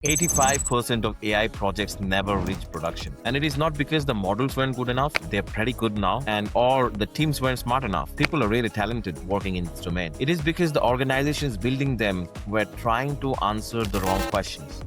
85% of AI projects never reach production. And it is not because the models weren't good enough, they're pretty good now, and or the teams weren't smart enough. People are really talented working in this domain. It is because the organizations building them were trying to answer the wrong questions.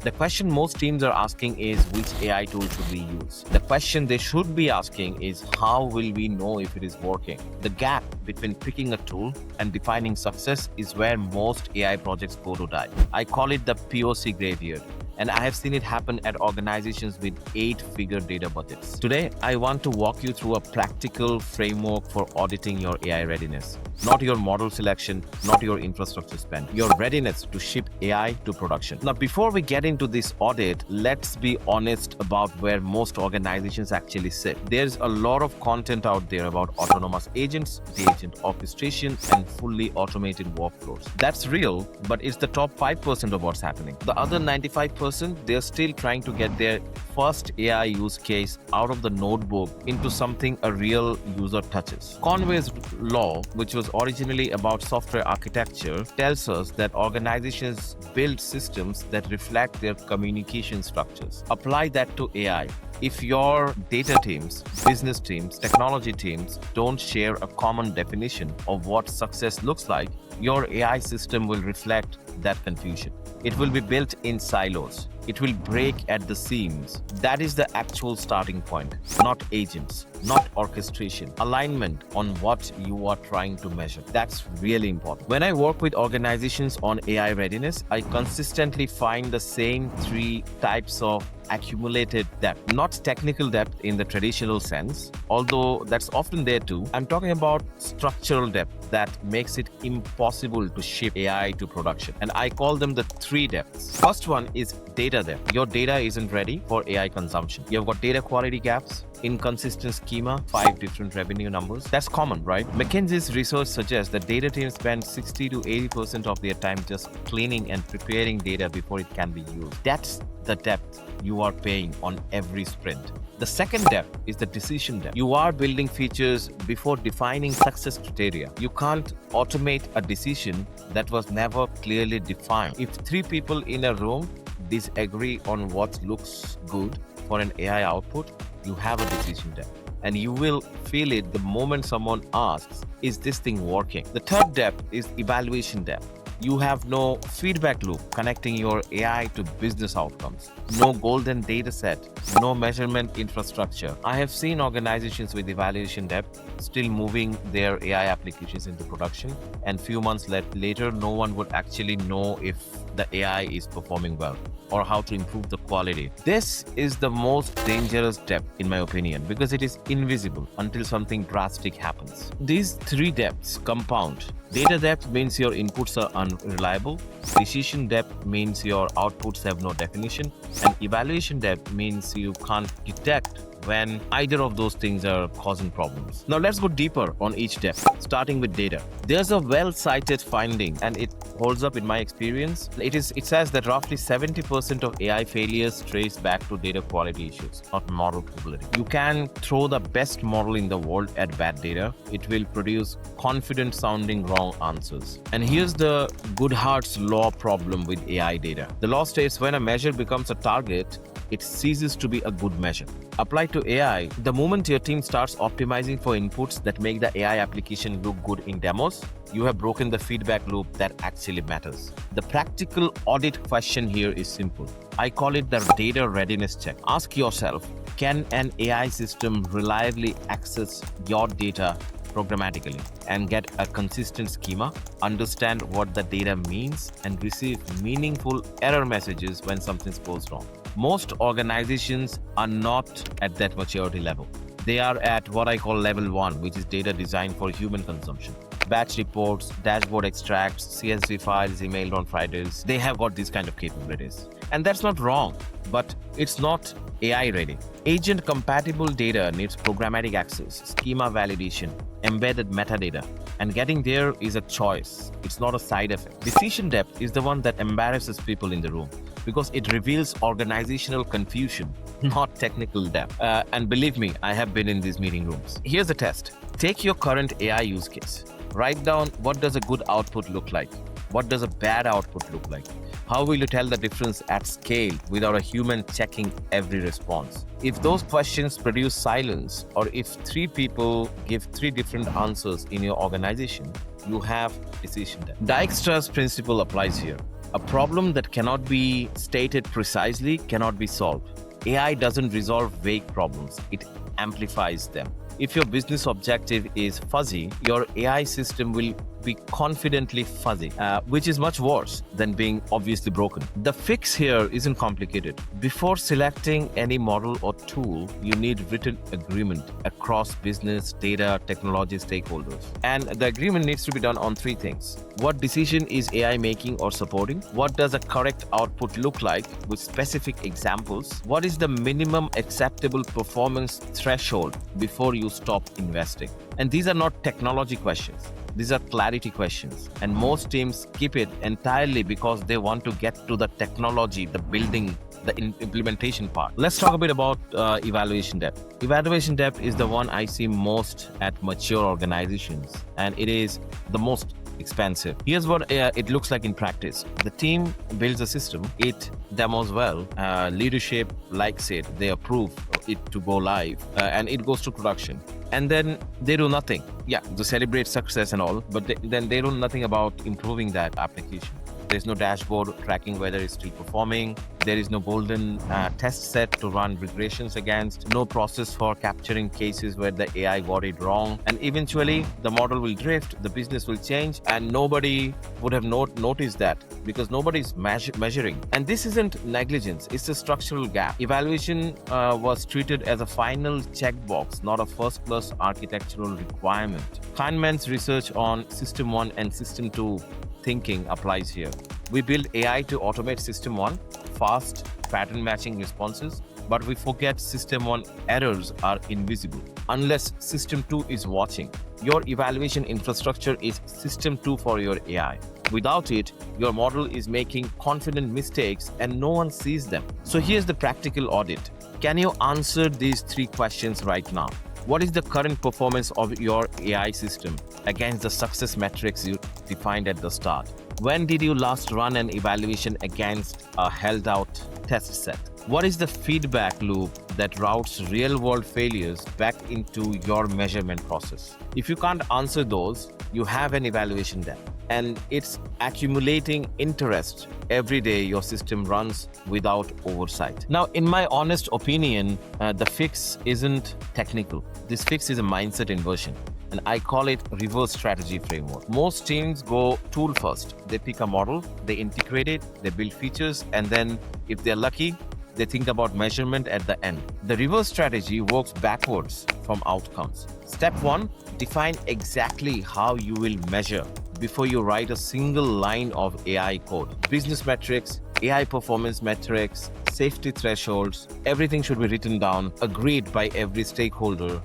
The question most teams are asking is which AI tool should we use? The question they should be asking is how will we know if it is working? The gap between picking a tool and defining success is where most AI projects go to die. I call it the POC graveyard. And I have seen it happen at organizations with 8-figure data budgets. Today, I want to walk you through a practical framework for auditing your AI readiness. Not your model selection, not your infrastructure spend, your readiness to ship AI to production. Now, before we get into this audit, let's be honest about where most organizations actually sit. There's a lot of content out there about autonomous agents, the agent orchestration, and fully automated workflows. That's real, but it's the top 5% of what's happening. The other 95%, they're still trying to get their first AI use case out of the notebook into something a real user touches. Conway's law, which was originally about software architecture, tells us that organizations build systems that reflect their communication structures. Apply that to AI. If your data teams, business teams, technology teams don't share a common definition of what success looks like, your AI system will reflect that confusion. It will be built in silos. It will break at the seams. That is the actual starting point, not agents, not orchestration. Alignment on what you are trying to measure. That's really important. When I work with organizations on AI readiness, I consistently find the same 3 types of accumulated depth, not technical depth in the traditional sense, although that's often there too. I'm talking about structural depth that makes it impossible to ship AI to production. And I call them the 3 depths. First one is data depth. Your data isn't ready for AI consumption. You've got data quality gaps, inconsistent schema, 5 different revenue numbers. That's common, right? McKinsey's research suggests that data teams spend 60 to 80% of their time just cleaning and preparing data before it can be used. That's the depth you are paying on every sprint. The second depth is the decision depth. You are building features before defining success criteria. You can't automate a decision that was never clearly defined. If 3 people in a room disagree on what looks good for an AI output, you have a decision depth. And you will feel it the moment someone asks, is this thing working? The third depth is evaluation depth. You have no feedback loop connecting your AI to business outcomes, no golden data set, no measurement infrastructure. I have seen organizations with evaluation depth still moving their AI applications into production, and few months later, no one would actually know if the AI is performing well or how to improve the quality. This is the most dangerous depth, in my opinion, because it is invisible until something drastic happens. These 3 depths compound. Data depth means your inputs are unreliable. Decision depth means your outputs have no definition. And evaluation depth means you can't detect when either of those things are causing problems. Now let's go deeper on each depth, starting with data. There's a well-cited finding, and it holds up in my experience. It says that roughly 70% of AI failures trace back to data quality issues, not model capability. You can throw the best model in the world at bad data. It will produce confident-sounding wrong answers. And here's the Goodhart's law problem with AI data. The law states when a measure becomes a target, it ceases to be a good measure. Applied to AI, the moment your team starts optimizing for inputs that make the AI application look good in demos, you have broken the feedback loop that actually matters. The practical audit question here is simple. I call it the data readiness check. Ask yourself, can an AI system reliably access your data programmatically and get a consistent schema, understand what the data means, and receive meaningful error messages when something goes wrong? Most organizations are not at that maturity level. They are at what I call level 1, which is data designed for human consumption. Batch reports, dashboard extracts, CSV files emailed on Fridays. They have got these kind of capabilities. And that's not wrong, but it's not AI ready. Agent compatible data needs programmatic access, schema validation, embedded metadata, and getting there is a choice. It's not a side effect. Decision depth is the one that embarrasses people in the room because it reveals organizational confusion, not technical depth. And believe me, I have been in these meeting rooms. Here's the test. Take your current AI use case. Write down what does a good output look like? What does a bad output look like? How will you tell the difference at scale without a human checking every response? If those questions produce silence, or if three people give three different answers in your organization, you have decision depth. Dijkstra's principle applies here. A problem that cannot be stated precisely cannot be solved. AI doesn't resolve vague problems, it amplifies them. If your business objective is fuzzy, your AI system will be confidently fuzzy, which is much worse than being obviously broken. The fix here isn't complicated. Before selecting any model or tool, you need written agreement across business, data, technology stakeholders. And the agreement needs to be done on three things. What decision is AI making or supporting? What does a correct output look like with specific examples? What is the minimum acceptable performance threshold before you stop investing? And these are not technology questions. These are clarity questions. And most teams skip it entirely because they want to get to the technology, the building, the implementation part. Let's talk a bit about evaluation depth. Evaluation depth is the one I see most at mature organizations, and it is the most expensive. Here's what it looks like in practice. The team builds a system, it demos well, leadership likes it, they approve it to go live, and it goes to production. And then they do nothing. Yeah, to celebrate success and all, but then they do nothing about improving that application. There's no dashboard tracking whether it's still performing. There is no golden test set to run regressions against. No process for capturing cases where the AI got it wrong. And eventually, the model will drift, the business will change, and nobody would have noticed that because nobody's measuring. And this isn't negligence, it's a structural gap. Evaluation was treated as a final checkbox, not a first-class architectural requirement. Kahneman's research on System 1 and System 2 thinking applies here. We build AI to automate System 1, fast pattern matching responses, but we forget System 1 errors are invisible unless System 2 is watching. Your evaluation infrastructure is System 2 for your AI. Without it, your model is making confident mistakes and no one sees them. So here's the practical audit. Can you answer these three questions right now? What is the current performance of your AI system against the success metrics you defined at the start? When did you last run an evaluation against a held out test set? What is the feedback loop that routes real-world failures back into your measurement process? If you can't answer those, you have an evaluation debt, and it's accumulating interest every day your system runs without oversight. Now, in my honest opinion, the fix isn't technical. This fix is a mindset inversion, and I call it reverse strategy framework. Most teams go tool first. They pick a model, they integrate it, they build features, and then if they're lucky, they think about measurement at the end. The reverse strategy works backwards from outcomes. Step 1, define exactly how you will measure before you write a single line of AI code. Business metrics, AI performance metrics, safety thresholds, everything should be written down, agreed by every stakeholder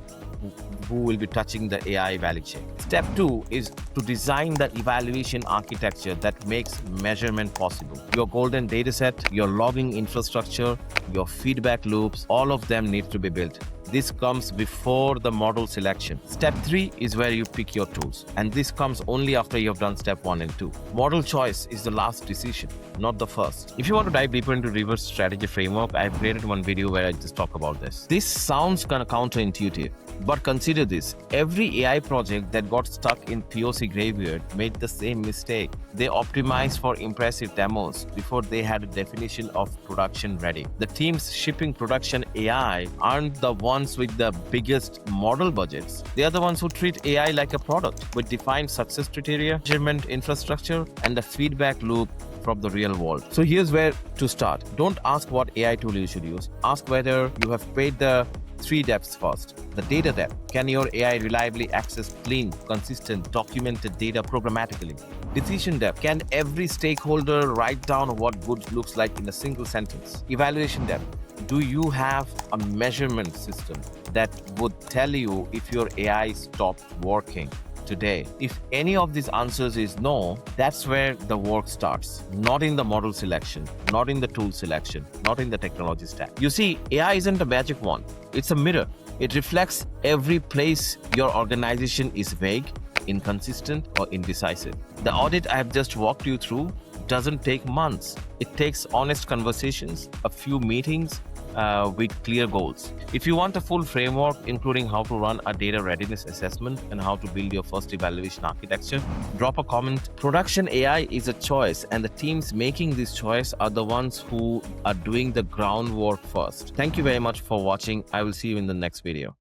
who will be touching the AI value chain. Step 2 is to design the evaluation architecture that makes measurement possible. Your golden dataset, your logging infrastructure, your feedback loops, all of them need to be built. This comes before the model selection. Step 3 is where you pick your tools, and this comes only after you've done step 1 and 2. Model choice is the last decision, not the first. If you want to dive deeper into reverse strategy framework, I've created one video where I just talk about this. This sounds kind of counterintuitive, but consider this. Every AI project that got stuck in POC graveyard made the same mistake. They optimized for impressive demos before they had a definition of production ready. The teams shipping production AI aren't the ones with the biggest model budgets. They are the ones who treat AI like a product with defined success criteria, measurement infrastructure, and the feedback loop from the real world. So here's where to start. Don't ask what AI tool you should use. Ask whether you have paid the 3 depths first. The data depth. Can your AI reliably access clean, consistent, documented data programmatically? Decision depth. Can every stakeholder write down what good looks like in a single sentence? Evaluation depth. Do you have a measurement system that would tell you if your AI stopped working today? If any of these answers is no, that's where the work starts. Not in the model selection, not in the tool selection, not in the technology stack. You see, AI isn't a magic wand. It's a mirror. It reflects every place your organization is vague, inconsistent, or indecisive. The audit I have just walked you through doesn't take months. It takes honest conversations, a few meetings, with clear goals. If you want a full framework, including how to run a data readiness assessment and how to build your first evaluation architecture, drop a comment. Production AI is a choice, and the teams making this choice are the ones who are doing the groundwork first. Thank you very much for watching. I will see you in the next video.